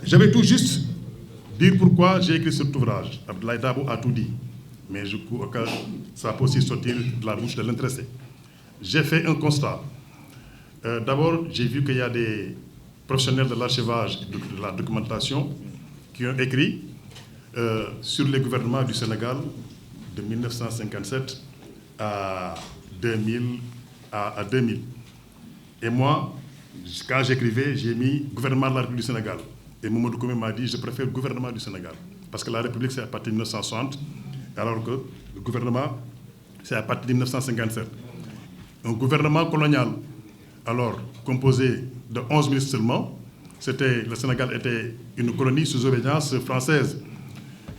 Je vais tout juste dire pourquoi j'ai écrit cet ouvrage. Abdoulaye Dabo a tout dit, mais je crois que ça peut aussi sortir de la bouche de l'intéressé. J'ai fait un constat. D'abord, j'ai vu qu'il y a des professionnels de l'archivage et de la documentation qui ont écrit sur les gouvernements du Sénégal de 1957 à 2000. Et moi, quand j'écrivais, j'ai mis gouvernement de la République du Sénégal. Et Mamadou Koumé m'a dit, je préfère le gouvernement du Sénégal. Parce que la République, c'est à partir de 1960, alors que le gouvernement, c'est à partir de 1957. Un gouvernement colonial, alors composé de 11 ministres seulement, le Sénégal était une colonie sous obédience française.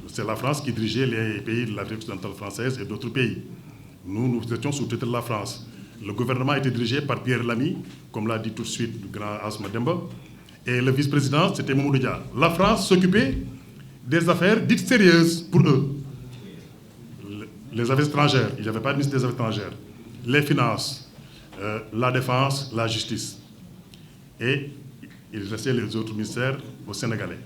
C'est la France qui dirigeait les pays de l'Afrique occidentale française et d'autres pays. Nous étions sous tutelle de la France. Le gouvernement était dirigé par Pierre Lamy, comme l'a dit tout de suite le grand Asma Demba, et le vice-président, c'était Mamadou Dia. La France s'occupait des affaires dites sérieuses pour eux. Les affaires étrangères, il n'y avait pas de ministre des Affaires étrangères. Les finances, la défense, la justice. Et il restait les autres ministères au Sénégalais.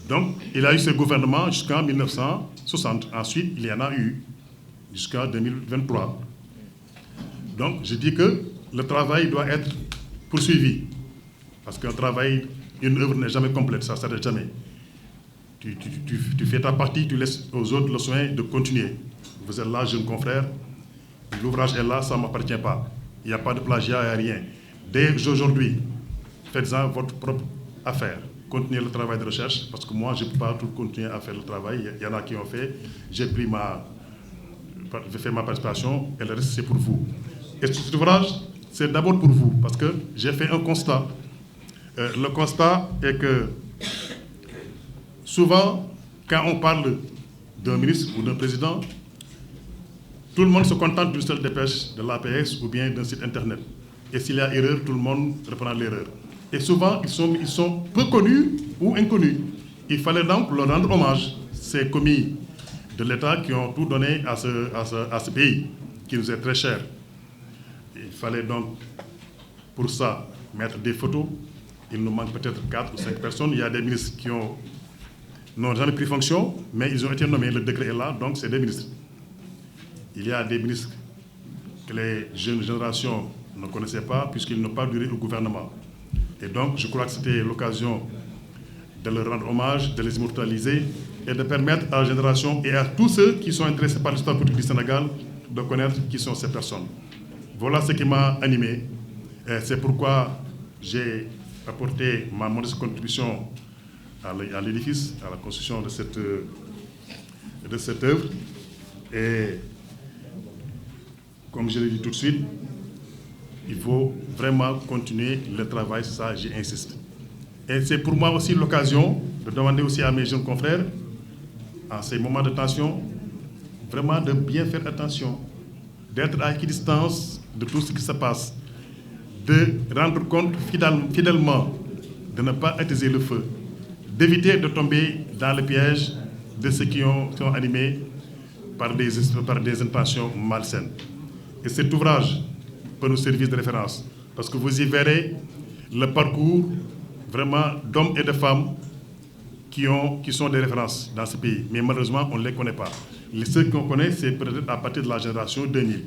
Donc, il a eu ce gouvernement jusqu'en 1960. Ensuite, il y en a eu jusqu'en 2023. Donc, je dis que le travail doit être poursuivi. Parce qu'un travail, une œuvre n'est jamais complète, ça ne s'arrête jamais. Tu fais ta partie, tu laisses aux autres le soin de continuer. Vous êtes là, jeunes confrères, l'ouvrage est là, ça ne m'appartient pas. Il n'y a pas de plagiat, il n'y a rien. Dès aujourd'hui, faites-en votre propre affaire. Continuez le travail de recherche, parce que moi, je ne peux pas tout continuer à faire le travail. Il y en a qui ont fait. J'ai fait ma participation, et le reste, c'est pour vous. Et cet ouvrage, c'est d'abord pour vous, parce que j'ai fait un constat. Le constat est que souvent, quand on parle d'un ministre ou d'un président, tout le monde se contente d'une seule dépêche de l'APS ou bien d'un site internet. Et s'il y a erreur, tout le monde reprend l'erreur. Et souvent, ils sont peu connus ou inconnus. Il fallait donc leur rendre hommage. Ces commis de l'État qui ont tout donné à ce pays, qui nous est très cher. Il fallait donc, pour ça, mettre des photos. Il nous manque peut-être 4 ou 5 personnes. Il y a des ministres qui n'ont jamais pris fonction, mais ils ont été nommés. Le décret est là, donc c'est des ministres. Il y a des ministres que les jeunes générations ne connaissaient pas, puisqu'ils n'ont pas duré au gouvernement. Et donc, je crois que c'était l'occasion de leur rendre hommage, de les immortaliser et de permettre à la génération et à tous ceux qui sont intéressés par l'histoire politique du Sénégal de connaître qui sont ces personnes. Voilà ce qui m'a animé. C'est pourquoi j'ai apporté ma modeste contribution à l'édifice, à la construction de cette œuvre. Et comme je l'ai dit tout de suite, il faut vraiment continuer le travail, ça j'y insiste. Et c'est pour moi aussi l'occasion de demander aussi à mes jeunes confrères, en ces moments de tension, vraiment de bien faire attention, d'être à équidistance de tout ce qui se passe, de rendre compte fidèlement, de ne pas attiser le feu, d'éviter de tomber dans le piège de ceux qui sont animés par des intentions malsaines. Et cet ouvrage peut nous servir de référence, parce que vous y verrez le parcours vraiment d'hommes et de femmes qui sont des références dans ce pays. Mais malheureusement, on ne les connaît pas. Ceux qu'on connaît, c'est peut-être à partir de la génération 2000.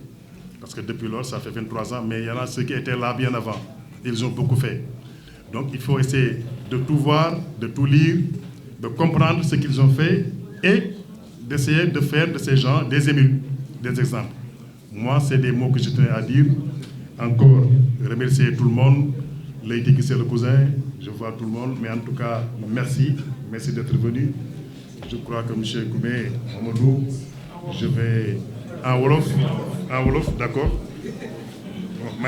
Parce que depuis lors, ça fait 23 ans, mais il y en a ceux qui étaient là bien avant. Ils ont beaucoup fait. Donc il faut essayer de tout voir, de tout lire, de comprendre ce qu'ils ont fait et d'essayer de faire de ces gens des émules, des exemples. Moi, c'est des mots que je tenais à dire. Encore, remercier tout le monde. Lady qui c'est le cousin, je vois tout le monde. Mais en tout cas, merci. Merci d'être venu. Je crois que M. Koumé, Mamadou, je vais en Wolof, d'accord. Bon,